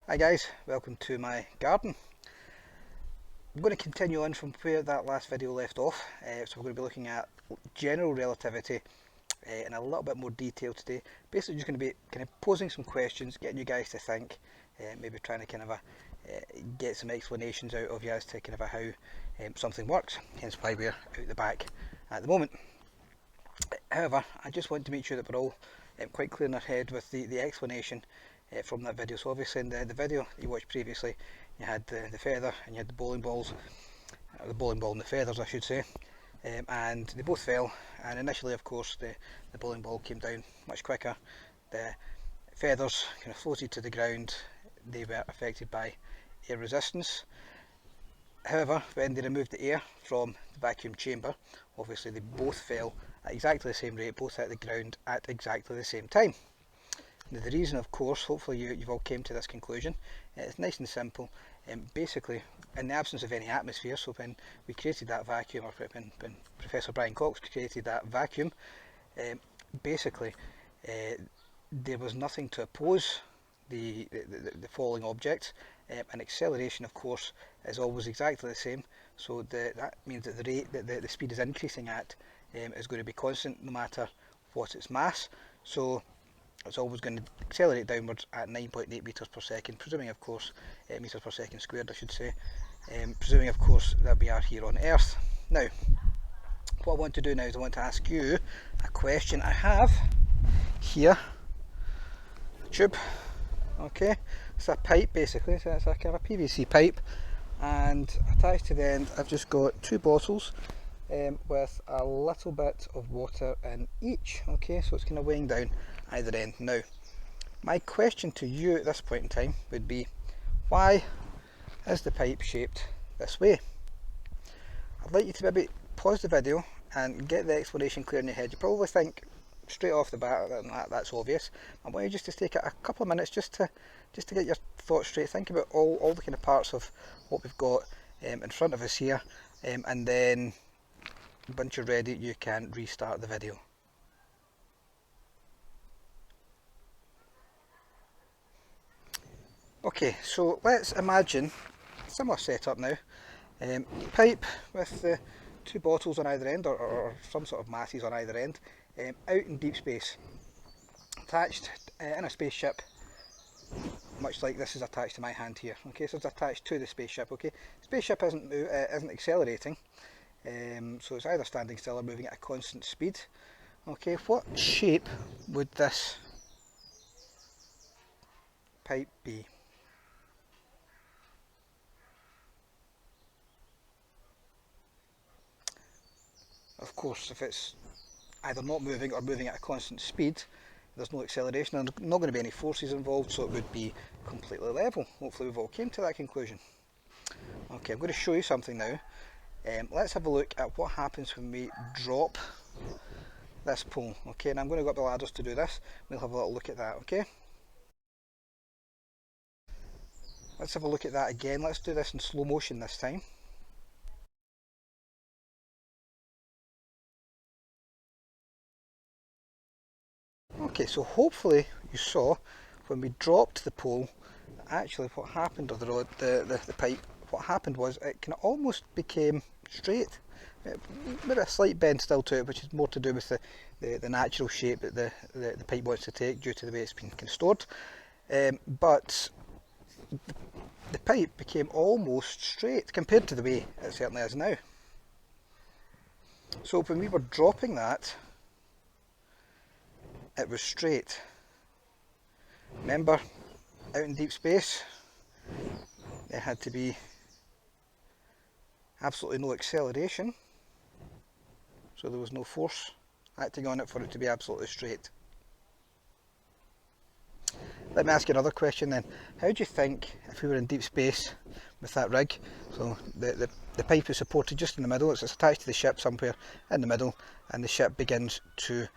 Hi guys, welcome to my garden. I'm going to continue on from where that last video left off. So we're going to be looking at general relativity in a little bit more detail today. Basically just going to be kind of posing some questions, getting you guys to think, maybe trying to kind of get some explanations out of you as to kind of how something works, hence why we're out the back at the moment. However, I just want to make sure that we're all quite clear in our head with the explanation from that video. So obviously in the video you watched previously, you had the feather and you had the bowling balls, the bowling ball and the feathers I should say, and they both fell, and initially of course the bowling ball came down much quicker, the feathers kind of floated to the ground, they were affected by air resistance. However, when they removed the air from the vacuum chamber, obviously they both fell at exactly the same rate, both hit the ground at exactly the same time. Now the reason, of course, hopefully you've all came to this conclusion, it's nice and simple. Basically, in the absence of any atmosphere, so when we created that vacuum, or when Professor Brian Cox created that vacuum, basically there was nothing to oppose the falling object, and acceleration, of course, is always exactly the same. So that means that the rate that the speed is increasing at is going to be constant no matter what its mass. So it's always going to accelerate downwards at 9.8 metres per second, presuming of course, metres per second squared I should say, presuming of course that we are here on Earth. Now, what I want to do now is I want to ask you a question. I have here a tube, okay, it's a pipe basically, so it's a kind of a PVC pipe, and attached to the end I've just got two bottles with a little bit of water in each, okay, so it's kind of weighing down either end. Now, my question to you at this point in time would be, why is the pipe shaped this way? I'd like you to maybe pause the video and get the explanation clear in your head. You probably think straight off the bat that that's obvious. I want you just to take a couple of minutes just to get your thoughts straight. Think about all the kind of parts of what we've got in front of us here, and then once you're ready you can restart the video. Okay, so let's imagine a similar setup now. Pipe with the two bottles on either end, or some sort of masses on either end, out in deep space, attached in a spaceship, much like this is attached to my hand here. Okay, so it's attached to the spaceship. Okay, spaceship isn't accelerating, so it's either standing still or moving at a constant speed. Okay, what shape would this pipe be? Of course, if it's either not moving or moving at a constant speed, there's no acceleration and not going to be any forces involved, so it would be completely level. Hopefully we've all came to that conclusion. Okay, I'm going to show you something now. Let's have a look at what happens when we drop this pole. Okay, and I'm going to go up the ladders to do this. We'll have a little look at that, okay? Let's have a look at that again. Let's do this in slow motion this time. Okay, so hopefully you saw when we dropped the pole, actually what happened, or the rod, the pipe, what happened was it kind of almost became straight. Maybe a slight bend still to it, which is more to do with the natural shape that the pipe wants to take due to the way it's been kind of stored. But the pipe became almost straight compared to the way it certainly is now. So when we were dropping that, it was straight. Remember, out in deep space, there had to be absolutely no acceleration, so there was no force acting on it for it to be absolutely straight. Let me ask you another question then. How do you think, if we were in deep space with that rig, so the pipe is supported just in the middle, it's attached to the ship somewhere in the middle, and the ship begins to,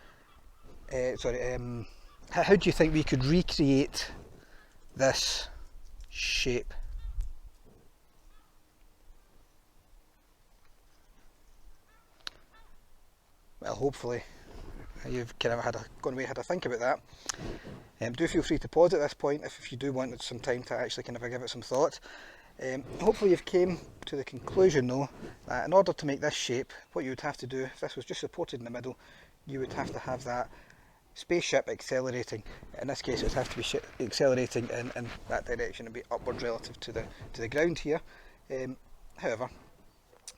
how do you think we could recreate this shape? Well, hopefully you've kind of gone away and had a think about that. Do feel free to pause at this point if you do want some time to actually kind of give it some thought. Hopefully you've came to the conclusion though that in order to make this shape, what you would have to do, if this was just supported in the middle, you would have to have that spaceship accelerating. In this case it would have to be accelerating in that direction and be upwards relative to the ground here. However,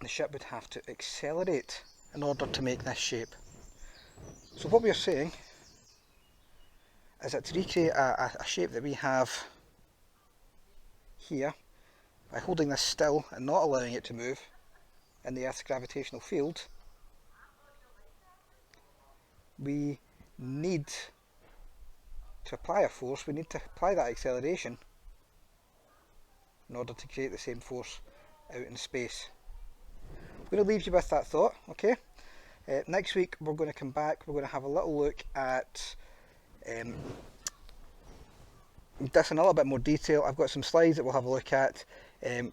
the ship would have to accelerate in order to make this shape. So what we are saying is that to recreate a shape that we have here, by holding this still and not allowing it to move in the Earth's gravitational field, we need to apply a force, we need to apply that acceleration in order to create the same force out in space. I'm going to leave you with that thought, okay? Next week we're going to come back, we're going to have a little look at this in a little bit more detail. I've got some slides that we'll have a look at,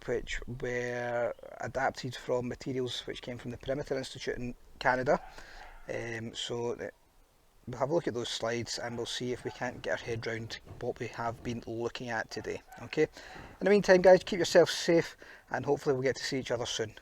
which were adapted from materials which came from the Perimeter Institute in Canada. So we'll have a look at those slides and we'll see if we can't get our head round what we have been looking at today. Okay. In the meantime, guys, keep yourself safe and hopefully we'll get to see each other soon.